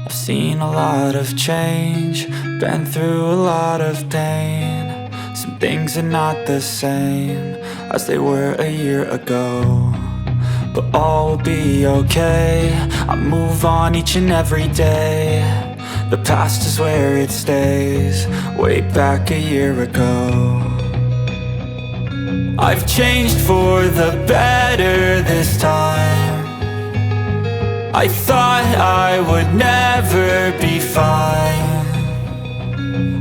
I've seen a lot of change, been through a lot of pain. Some things are not the same as they were a year ago, but all will be okay. I move on each and every day. The past is where it stays, way back a year ago. I've changed for the better this time. I thought I would never be fine.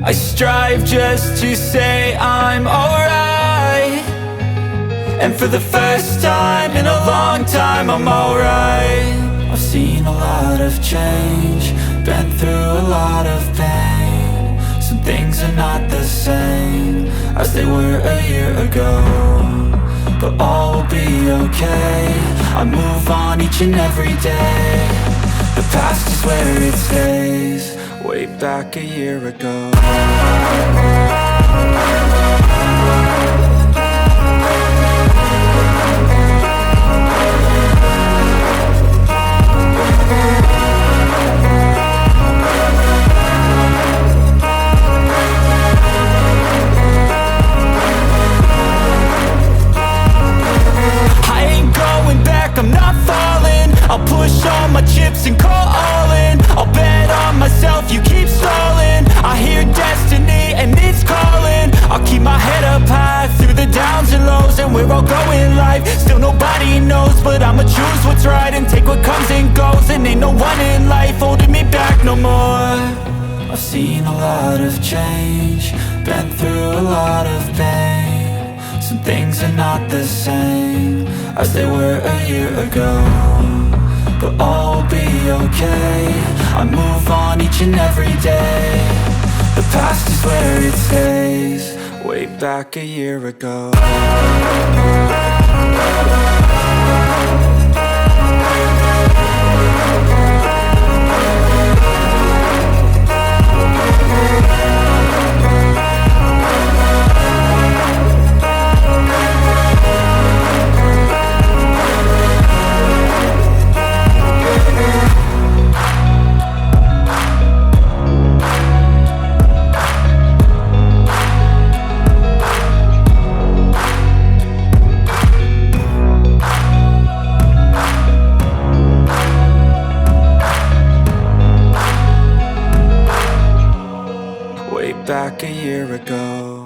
I strive just to say I'm alright, and for the first time in a long time I'm alright. I've seen a lot of change, been through a lot of pain. Some things are not the same as they were a year ago, but all will be okay. I move on each and every day. The past is where it stays, way back a year ago. I'm not falling, I'll push all my chips and call all in. I'll bet on myself, you keep stalling. I hear destiny and it's calling. I'll keep my head up high through the downs and lows, and we're all going live. Still nobody knows, but I'ma choose what's right and take what comes and goes. And ain't no one in life holding me back no more. I've seen a lot of change, been through a lot of pain. Some things are not the same as they were a year ago, but all will be okay. I move on each and every day. The past is where it stays, way back a year ago. Back a year ago.